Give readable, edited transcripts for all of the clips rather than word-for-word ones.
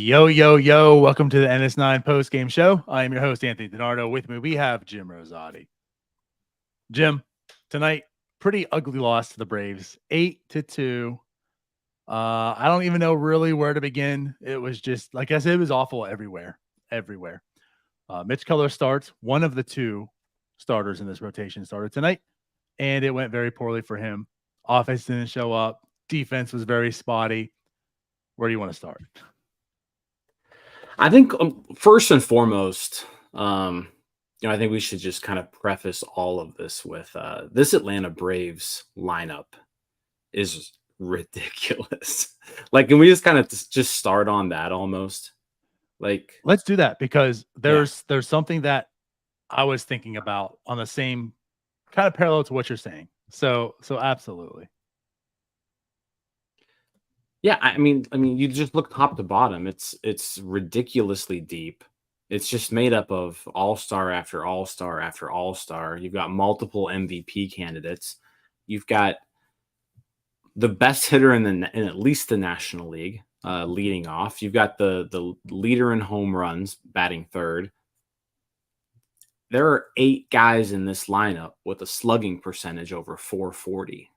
Yo, yo, yo. Welcome to the NS9 Postgame Show. I am your host, Anthony DiNardo. With me, we have Jim Rosati. Jim, tonight, pretty ugly loss to the Braves, 8-2. I don't even know really where to begin. It was just, like I said, it was awful everywhere. Mitch Keller starts. One of the two starters in this rotation started tonight, and it went very poorly for him. Offense didn't show up. Defense was very spotty. Where do you want to start? I think first and foremost, I think we should just kind of preface all of this with this Atlanta Braves lineup is ridiculous. Like, can we just kind of just start on that almost? Like, let's do that because there's something that I was thinking about on the same kind of parallel to what you're saying. So absolutely. Yeah, I mean, you just look top to bottom. It's ridiculously deep. It's just made up of all-star after all-star after all-star. You've got multiple MVP candidates. You've got the best hitter in at least the National League, leading off. You've got the leader in home runs, batting third. There are 8 guys in this lineup with a slugging percentage over 440.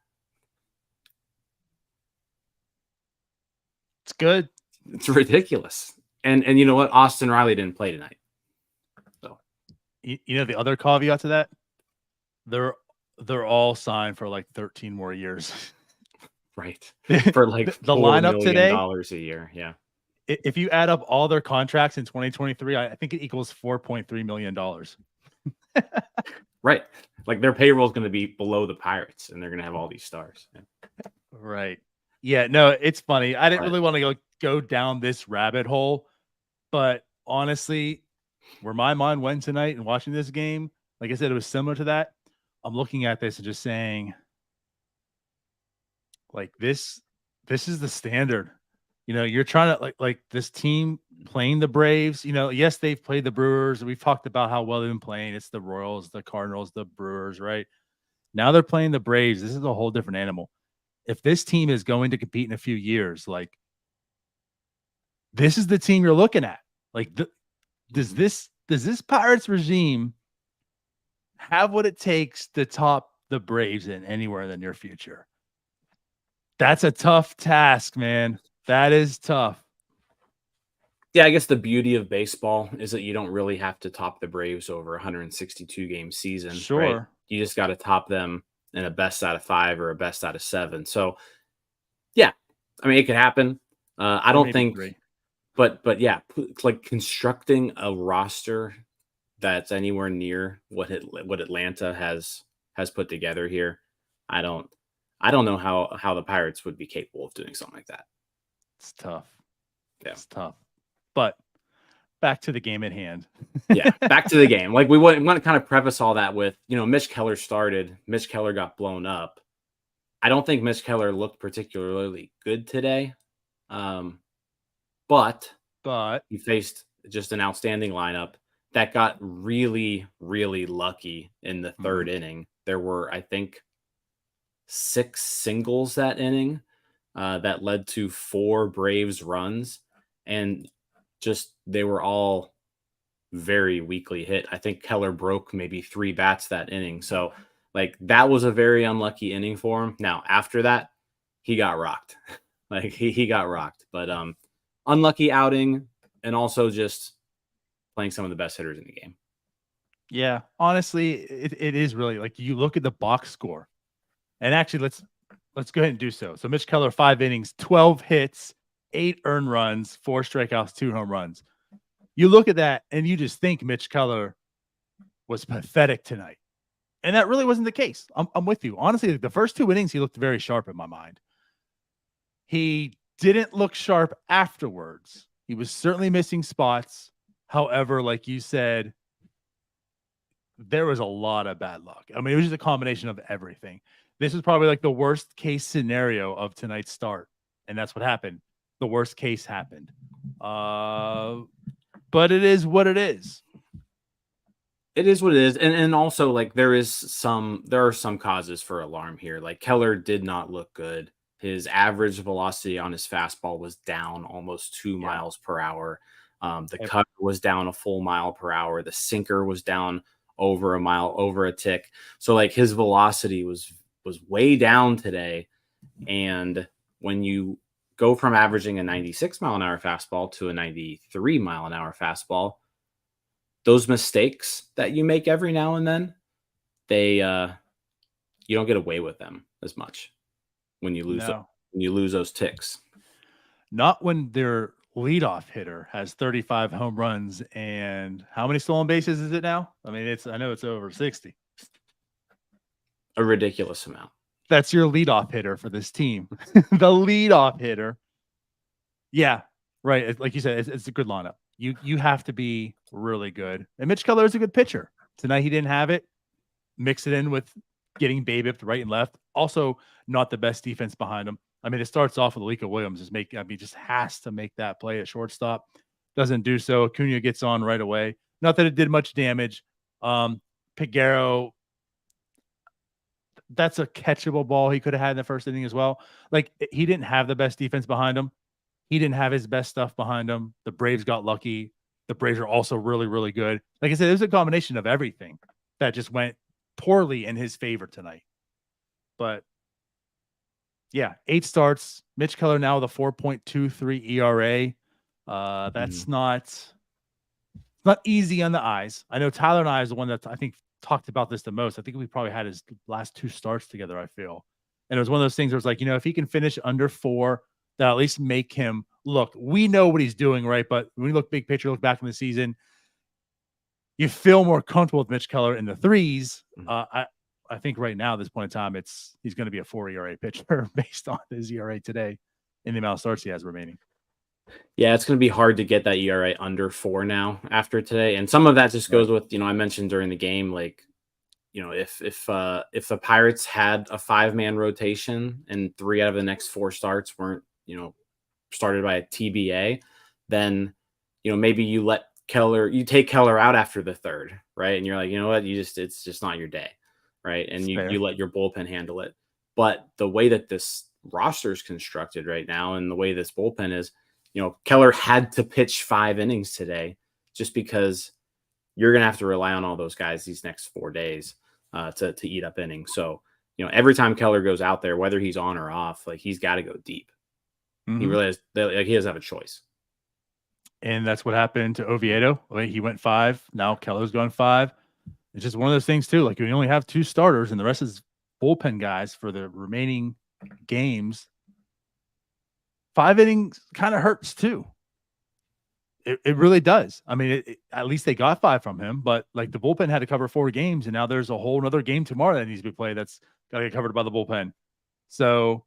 It's good. It's ridiculous. And you know what? Austin Riley didn't play tonight. So you know the other caveat to that? They're all signed for like 13 more years. Right. For like the lineup today $4 million a year. Yeah. If you add up all their contracts in 2023, I think it equals $4.3 million. Right. Like their payroll is going to be below the Pirates and they're going to have all these stars. Yeah. Right. Yeah, no, it's funny. I didn't really want to go down this rabbit hole, but honestly, where my mind went tonight and watching this game, like I said, it was similar to that. I'm looking at this and just saying, like, this is the standard. You know, you're trying to like this team playing the Braves. You know, yes, they've played the Brewers. We've talked about how well they've been playing. It's the Royals, the Cardinals, the Brewers, right? Now they're playing the Braves. This is a whole different animal. If this team is going to compete in a few years, like, this is the team you're looking at. Like, does this Pirates regime have what it takes to top the Braves in anywhere in the near future? That's a tough task, man. That is tough. Yeah, I guess the beauty of baseball is that you don't really have to top the Braves over a 162-game season. Sure. Right? You just got to top them in a best out of 5 or a best out of 7. So, yeah, I mean, it could happen. I don't think, 3. but yeah, like constructing a roster that's anywhere near what Atlanta has put together here. I don't know how the Pirates would be capable of doing something like that. It's tough. Yeah. It's tough. But back to the game at hand. Yeah, back to the game. Like, we want to kind of preface all that with, Mitch Keller started. Mitch Keller got blown up. I don't think Mitch Keller looked particularly good today. But he faced just an outstanding lineup that got really, really lucky in the third inning. There were, I think, 6 singles that inning that led to 4 Braves runs. And just they were all very weakly hit. I think Keller broke maybe 3 bats that inning. So, like, that was a very unlucky inning for him. Now, after that, he got rocked. Like, he got rocked. But unlucky outing, and also just playing some of the best hitters in the game. Yeah, honestly, it is really, like, you look at the box score. And actually, let's go ahead and do so. So Mitch Keller, 5 innings, 12 hits, 8 earned runs, 4 strikeouts, 2 home runs. You look at that and you just think Mitch Keller was pathetic tonight. And that really wasn't the case. I'm with you. Honestly, the first 2 innings, he looked very sharp in my mind. He didn't look sharp afterwards. He was certainly missing spots. However, like you said, there was a lot of bad luck. I mean, it was just a combination of everything. This is probably like the worst case scenario of tonight's start. And that's what happened. The worst case happened. But it is what it is. It is what it is. And also, like, there are some causes for alarm here. Like, Keller did not look good. His average velocity on his fastball was down almost 2 miles per hour. The cutter was down a full mile per hour. The sinker was down over a mile, over a tick. So like his velocity was way down today. And when you go from averaging a 96 mile an hour fastball to a 93 mile an hour fastball, those mistakes that you make every now and then, you don't get away with them as much when you lose those ticks. Not when their leadoff hitter has 35 home runs and how many stolen bases is it now? I mean, I know it's over 60. A ridiculous amount. That's your leadoff hitter for this team. The leadoff hitter. Yeah, right. Like you said, it's a good lineup. You have to be really good. And Mitch Keller is a good pitcher. Tonight he didn't have it. Mix it in with getting baby-upped right and left. Also, not the best defense behind him. I mean, it starts off with Alika Williams just has to make that play at shortstop. Doesn't do so. Acuna gets on right away. Not that it did much damage. Piguero, that's a catchable ball he could have had in the first inning as well. Like, he didn't have the best defense behind him. He didn't have his best stuff behind him. The Braves got lucky. The Braves are also really, really good. Like I said, it was a combination of everything that just went poorly in his favor tonight. But yeah, 8 starts. Mitch Keller now with a 4.23 ERA. That's not easy on the eyes. I know Tyler and I is the one that I think talked about this the most. I think we probably had his last 2 starts together, I feel. And it was one of those things where it's like, if he can finish under 4, that at least make him look. We know what he's doing, right? But when you look big picture, look back in the season, you feel more comfortable with Mitch Keller in the 3s. I think right now, at this point in time, he's going to be a 4 ERA pitcher based on his ERA today and the amount of starts he has remaining. Yeah, it's going to be hard to get that ERA under 4 now after today. And some of that just goes with, I mentioned during the game, like, if the Pirates had a 5-man rotation and 3 out of the next 4 starts weren't, started by a TBA, then, maybe you take Keller out after the 3rd, right? And you're like, you know what, it's just not your day, right? And you let your bullpen handle it. But the way that this roster is constructed right now and the way this bullpen is, Keller had to pitch 5 innings today just because you're going to have to rely on all those guys these next 4 days to eat up innings. So, every time Keller goes out there, whether he's on or off, like, he's got to go deep. He really has, he doesn't have a choice. And that's what happened to Oviedo. He went 5. Now Keller's gone 5. It's just one of those things too. Like, you only have 2 starters and the rest is bullpen guys for the remaining games. 5 innings kind of hurts too. It really does. I mean, at least they got 5 from him, but like the bullpen had to cover 4 games, and now there's a whole other game tomorrow that needs to be played that's got to get covered by the bullpen. So,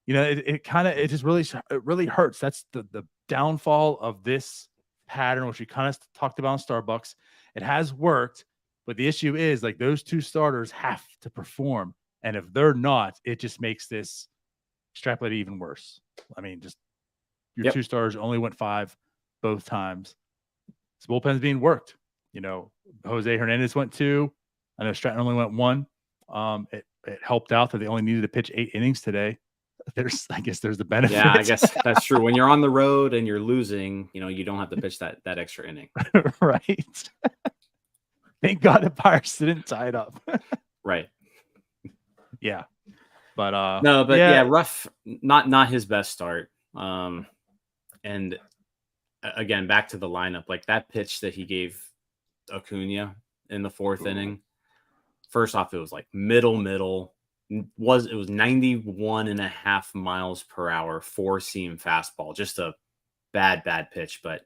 it just really hurts. That's the downfall of this pattern, which we kind of talked about in Starbucks. It has worked, but the issue is like those 2 starters have to perform, and if they're not, it just makes this extrapolate even worse. I mean, just your 2 starters only went 5 both times. This bullpen's being worked. Jose Hernandez went 2. I know Stratton only went 1. It helped out that they only needed to pitch 8 innings today. I guess there's the benefit. Yeah, I guess that's true. When you're on the road and you're losing, you don't have to pitch that extra inning. Right. Thank God the Pirates didn't tie it up. Right. Yeah. But rough. Not his best start. And again, back to the lineup, like that pitch that he gave Acuna in the 4th inning. First off, it was like middle. It was 91.5 miles per hour, 4-seam fastball. Just a bad pitch. But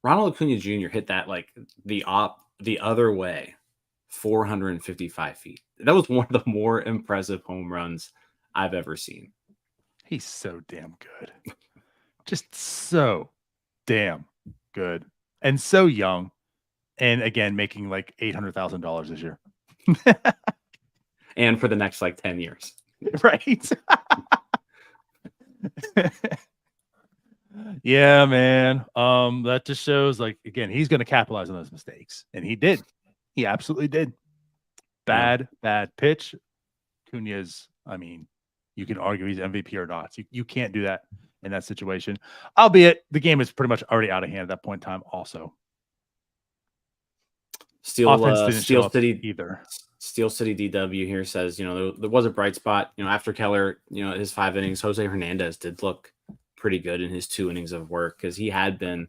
Ronald Acuna Jr. hit that like the other way, 455 feet. That was one of the more impressive home runs I've ever seen. He's so damn good. Just so damn good. And so young. And again, making like $800,000 this year. And for the next like 10 years. Right. Yeah, man. That just shows, like, again, he's going to capitalize on those mistakes. And he did. He absolutely did. Bad pitch. Cunha's, I mean, you can argue he's MVP or not. So you can't do that in that situation. Albeit the game is pretty much already out of hand at that point in time. Also, offense didn't show up either. Steel City DW here says, there was a bright spot. After Keller, his 5 innings, Jose Hernandez did look pretty good in his 2 innings of work because he had been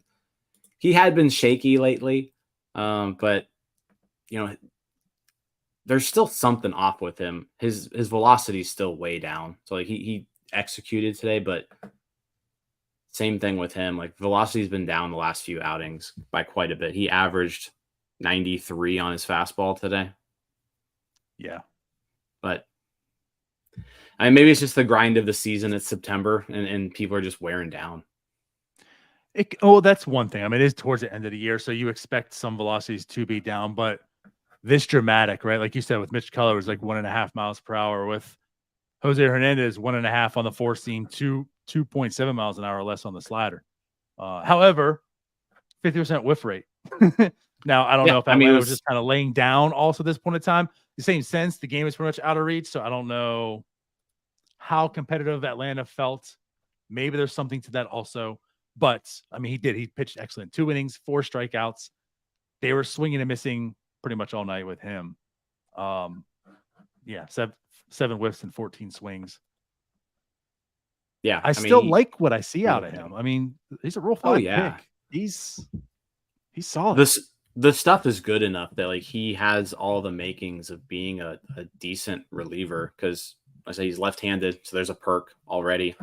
shaky lately. But there's still something off with him. His velocity is still way down. So like he executed today, but same thing with him. Like velocity's been down the last few outings by quite a bit. He averaged 93 on his fastball today. Yeah. But maybe it's just the grind of the season. It's September and people are just wearing down. That's one thing. I mean, it is towards the end of the year, so you expect some velocities to be down, but this dramatic, right? Like you said, with Mitch Keller, it was like 1.5 miles per hour. With Jose Hernandez, 1.5 on the 4-seam, 2.7 miles an hour less on the slider. However, 50% whiff rate. Now, I don't know if Atlanta was just kind of laying down also at this point in time. The same sense, the game is pretty much out of reach, so I don't know how competitive Atlanta felt. Maybe there's something to that also. But, I mean, he pitched excellent. 2 innings, 4 strikeouts. They were swinging and missing pretty much all night with him. 7 whiffs and 14 swings. Yeah. I still like what I see out of him. I mean, he's a real fine pick. He's solid. The stuff is good enough that like he has all the makings of being a decent reliever because I say he's left-handed, so there's a perk already.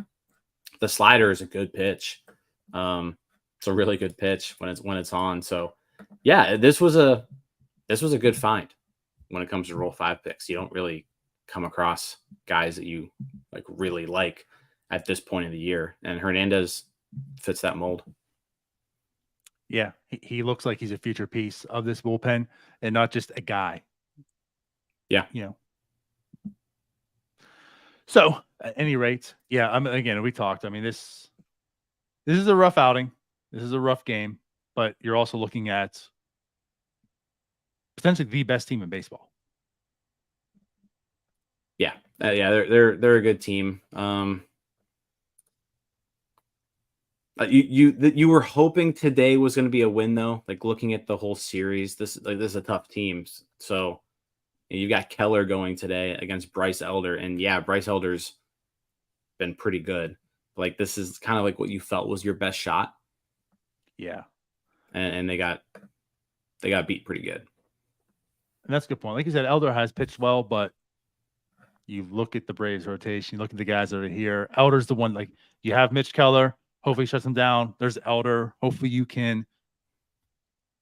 The slider is a good pitch. It's a really good pitch when it's on. So yeah, this was a good find when it comes to Rule 5 picks. You don't really come across guys that you like really like at this point of the year, and Hernandez fits that mold. Yeah, he looks like he's a future piece of this bullpen and not just a guy. Yeah. So at any rate, yeah, again, we talked. I mean, this is a rough outing. This is a rough game, but you're also looking at potentially the best team in baseball. Yeah. They're a good team. You were hoping today was going to be a win though. Like looking at the whole series, this is a tough team. So you got Keller going today against Bryce Elder, and yeah, Bryce Elder's been pretty good. Like this is kind of like what you felt was your best shot. Yeah, and they got beat pretty good. And that's a good point. Like you said, Elder has pitched well, but you look at the Braves rotation, you look at the guys that are here. Elder's the one. Like you have Mitch Keller. Hopefully shuts him down. There's Elder. Hopefully you can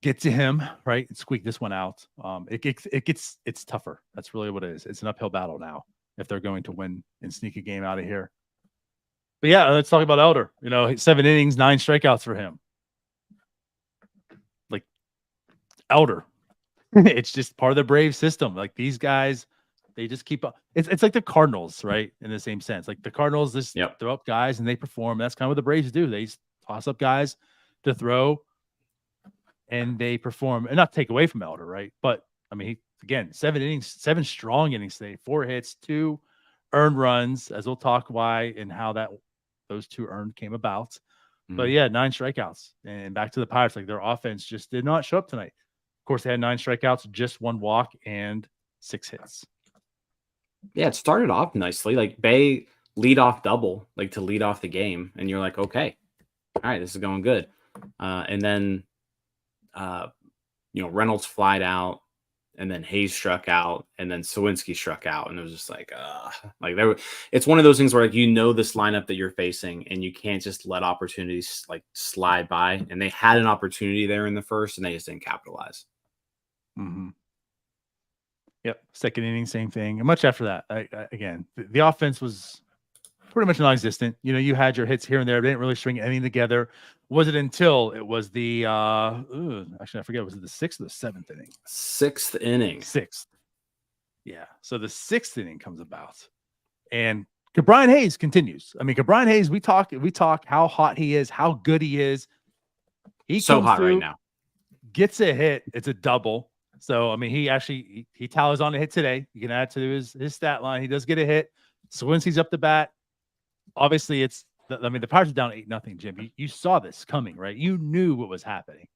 get to him, right, and squeak this one out. It's tougher. That's really what it is. It's an uphill battle now if they're going to win and sneak a game out of here. But yeah, let's talk about Elder. 7 innings, 9 strikeouts for him. Like Elder, it's just part of the Brave system. Like these guys, they just keep up. It's like the Cardinals, right? In the same sense, like the Cardinals just throw up guys and they perform. That's kind of what the Braves do. They just toss up guys to throw, and they perform. And not take away from Elder, right? But I mean, again, 7 innings, 7 strong innings today, 4 hits, 2 earned runs. As we'll talk why and how those 2 earned came about. Mm-hmm. But yeah, 9 strikeouts. And back to the Pirates, like their offense just did not show up tonight. Of course, they had 9 strikeouts, just 1 walk, and 6 hits. Yeah, it started off nicely. Like Bay lead off double, like to lead off the game, and you're like, okay, all right, this is going good. And then, Reynolds flied out, and then Hayes struck out, and then Sawinski struck out, and it was just like it's one of those things where like this lineup that you're facing, and you can't just let opportunities like slide by. And they had an opportunity there in the first, and they just didn't capitalize. Mm-hmm. Yep. Second inning, same thing. And much after that, again, the offense was pretty much non-existent. You had your hits here and there. They didn't really string anything together. Was it until it was the actually I forget, was it the 6th or the 7th inning? 6th inning. 6th. Yeah. So the 6th inning comes about, and Ke'Bryan Hayes continues. I mean, Ke'Bryan Hayes, we talk how hot he is, how good he is. He's so hot right now. Gets a hit. It's a double. So, I mean, he tallies on a hit today. You can add to his stat line. He does get a hit. Sawinski's up the bat. Obviously, the Pirates are down 8-0, Jim. You saw this coming, right? You knew what was happening.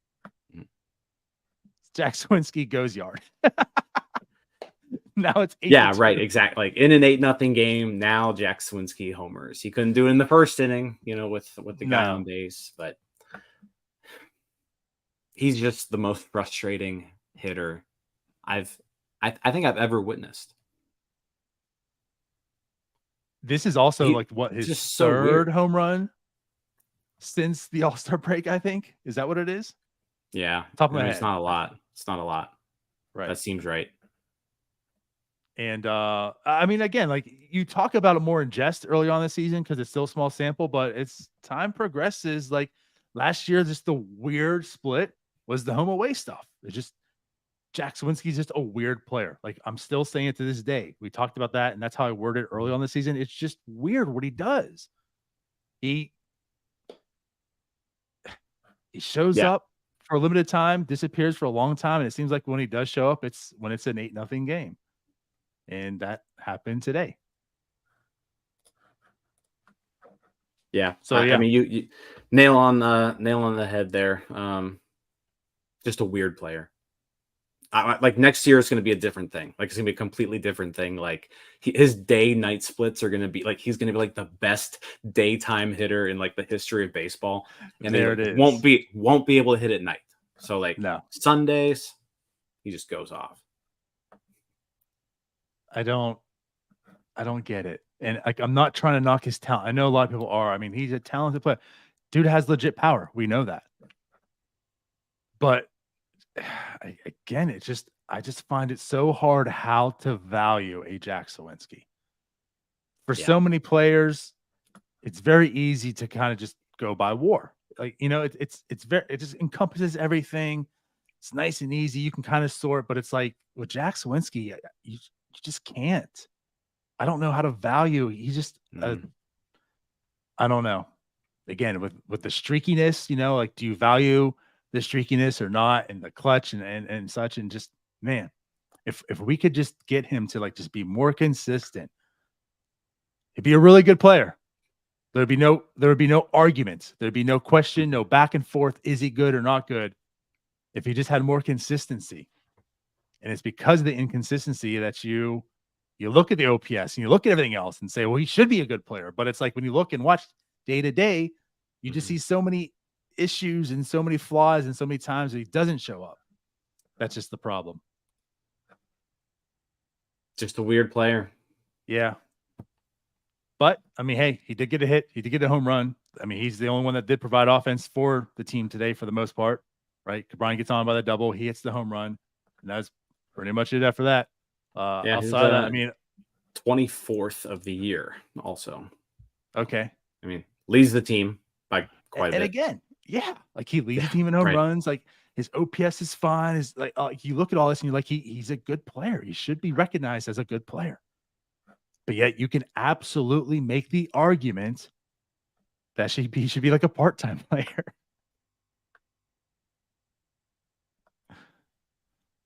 Jack Sawinski goes yard. Now it's 8-2. Yeah, right. Exactly. Like in an 8-0 game, now Jack Sawinski homers. He couldn't do it in the first inning, with the guy on base, but he's just the most frustrating hitter I think I've ever witnessed. This is also his third home run since the All-Star break, I think. Is that what it is? Yeah. Top of my head. It's not a lot. It's not a lot. Right. That seems right. And I mean, again, like you talk about it more in jest early on the season because it's still a small sample, but it's time progresses. Like last year, just the weird split was the home away stuff. It's just Jack Sawinski's just a weird player. Like I'm still saying it to this day. We talked about that, and that's how I worded it early on the season. It's just weird what he does. He shows up for a limited time, disappears for a long time, and it seems like when he does show up, it's when it's an 8-0 game. And that happened today. Yeah. So I mean, you nail on the head there. Just a weird player. Like next year, it's going to be a different thing. Like it's going to be a completely different thing. Like his day-night splits are going to be like he's going to be like the best daytime hitter in like the history of baseball, and there it is. Won't be able to hit at night. So like Sundays, he just goes off. I don't get it. And like, I'm not trying to knock his talent. I know a lot of people are. I mean, he's a talented player. Dude has legit power. We know that. But again, I just find it so hard how to value a Jack Sawinski. For so many players, it's very easy to kind of just go by WAR. Like, it just encompasses everything. It's nice and easy. You can kind of sort, but it's like with Jack Sawinski, you just can't. I don't know how to value. He's just, I don't know. Again, with the streakiness, like, do you value the streakiness or not, and the clutch and such? And just, man, if we could just get him to like just be more consistent, he'd be a really good player. There would be no arguments. There'd be no question, no back and forth. Is he good or not good? If he just had more consistency. And it's because of the inconsistency that you look at the OPS and you look at everything else and say, well, he should be a good player. But it's like when you look and watch day to day, you just see so many issues and so many flaws and so many times that he doesn't show up. That's just the problem. Just a weird player. Yeah. But, I mean, hey, he did get a hit. He did get a home run. I mean, he's the only one that did provide offense for the team today for the most part, right? Brian gets on by the double. He hits the home run. And that's pretty much it after that. Outside of that, I mean, 24th of the year also. Okay. I mean, leads the team by quite a bit. And again, like he leads the team in home runs. Like his OPS is fine. Is like you look at all this and you're like, he's a good player. He should be recognized as a good player. But yet you can absolutely make the argument that he should be like a part-time player.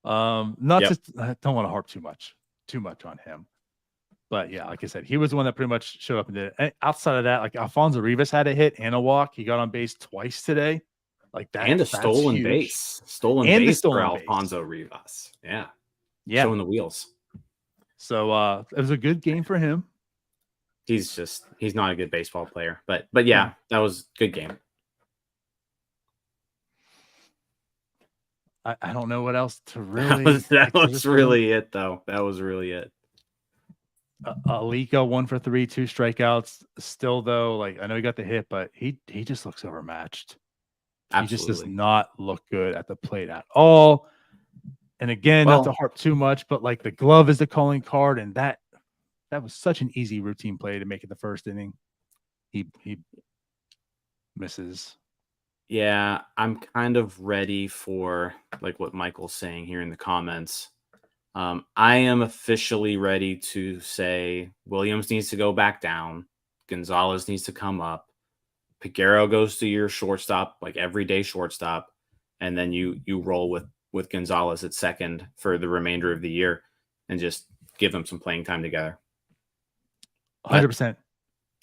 Just I don't want to harp too much on him. But yeah, like I said, he was the one that pretty much showed up and did it. And outside of that, like Alfonso Rivas had a hit and a walk. He got on base twice today. Like that. And a stolen base. Stolen base for Alfonso Rivas. Yeah. Showing the wheels. So it was a good game for him. He's not a good baseball player. But yeah, that was a good game. I don't know what else to really. That was really it, though. That was really it. Alika 1 for 3, 2 strikeouts. Still, though, like I know he got the hit, but he just looks overmatched. Absolutely. He just does not look good at the plate at all. And again, not to harp too much, but like the glove is the calling card, and that was such an easy routine play to make it the first inning. He misses. Yeah, I'm kind of ready for like what Michael's saying here in the comments. I am officially ready to say Williams needs to go back down. Gonzalez needs to come up. Piguero goes to your shortstop, like everyday shortstop. And then you roll with Gonzalez at second for the remainder of the year and just give them some playing time together. 100%.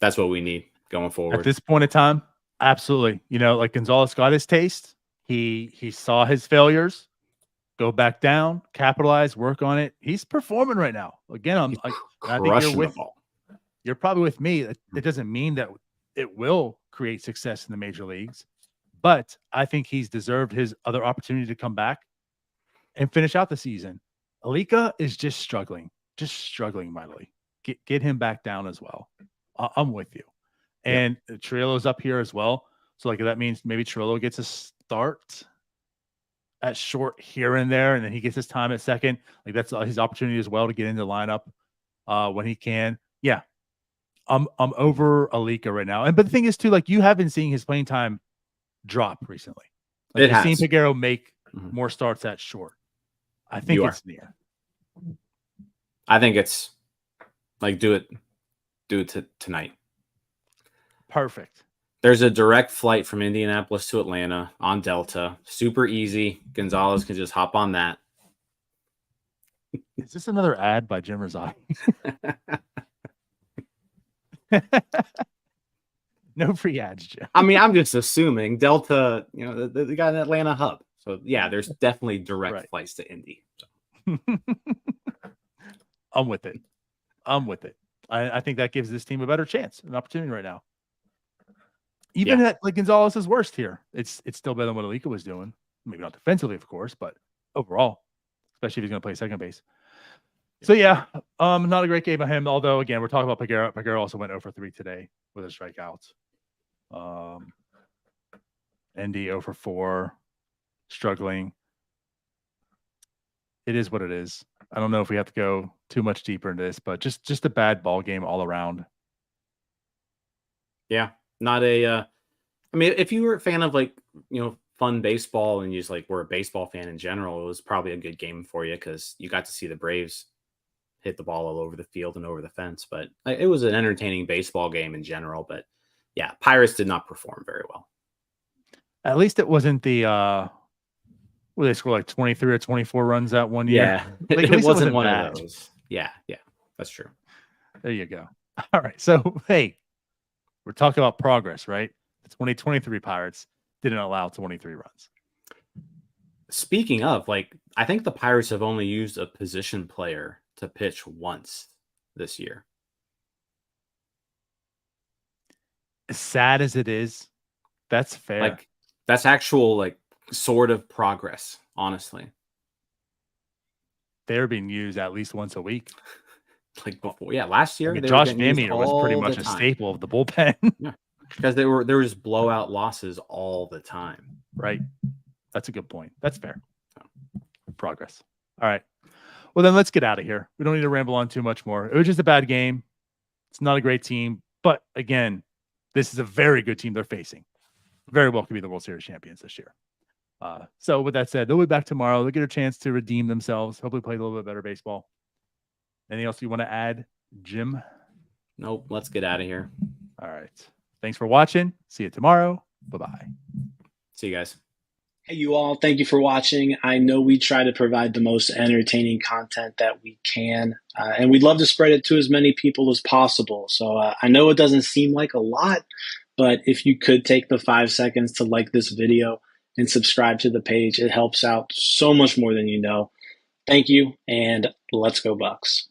That's what we need going At forward. this point in time, absolutely. You know, like Gonzalez got his taste. He saw his failures, go back down, capitalize, work on it. He's performing right now. Again, He's I think crushing the ball. You're probably with me. It doesn't mean that it will create success in the major leagues, but I think he's deserved his other opportunity to come back and finish out the season. Alika is just struggling mightily. Get him back down as well. I'm with you. And Trillo's up here as well. So like that means maybe Trillo gets a start at short here and there, and then he gets his time at second. Like that's his opportunity as well to get into the lineup when he can. Yeah. I'm over Alika right now. But the thing is too, like you have been seeing his playing time drop recently. Like you're seeing Peguero make more starts at short. I think it's near. I think it's like do it tonight. Perfect. There's a direct flight from Indianapolis to Atlanta on Delta. Super easy. Gonzalez can just hop on that. Is this another ad by Jim Rosati? No free ads, Jim. I mean, I'm just assuming Delta, you know, they got an Atlanta hub. So yeah, there's definitely direct flights to Indy. So. I'm with it. I think that gives this team a better chance, an opportunity right now. Even at like Gonzalez's worst here, it's still better than what Alika was doing. Maybe not defensively, of course, but overall, especially if he's going to play second base. So yeah, not a great game by him. Although again, we're talking about Peguero. Peguero also went 0 for 3 today with a strikeout. ND 0 for 4, struggling. It is what it is. I don't know if we have to go too much deeper into this, but just a bad ball game all around. Yeah, not a. I mean, if you were a fan of like fun baseball and you just like were a baseball fan in general, it was probably a good game for you because you got to see the Braves hit the ball all over the field and over the fence. But it was an entertaining baseball game in general. But yeah, Pirates did not perform very well. At least it wasn't the where they scored like 23 or 24 runs that one year. Yeah, like, it wasn't one of those. Yeah, that's true. There you go. All right, so hey, we're talking about progress, right? The 2023 Pirates didn't allow 23 runs. Speaking of, like, I think the Pirates have only used a position player to pitch once this year. As sad as it is, that's fair. Like, that's actual, like, sort of progress, honestly. They're being used at least once a week. Like before, last year, Josh Van Meter was pretty much a staple of the bullpen. Yeah, because there were just blowout losses all the time. Right. That's a good point. That's fair. Progress. All right. Well, then let's get out of here. We don't need to ramble on too much more. It was just a bad game. It's not a great team, but again, this is a very good team they're facing. Very well could be the World Series champions this year. So with that said, they'll be back tomorrow. They'll get a chance to redeem themselves. Hopefully play a little bit better baseball. Anything else you want to add, Jim? Nope. Let's get out of here. All right. Thanks for watching. See you tomorrow. Bye-bye. See you guys. Hey, you all. Thank you for watching. I know we try to provide the most entertaining content that we can, and we'd love to spread it to as many people as possible. So I know it doesn't seem like a lot, but if you could take the 5 seconds to like this video and subscribe to the page, it helps out so much more than you know. Thank you, and let's go Bucks.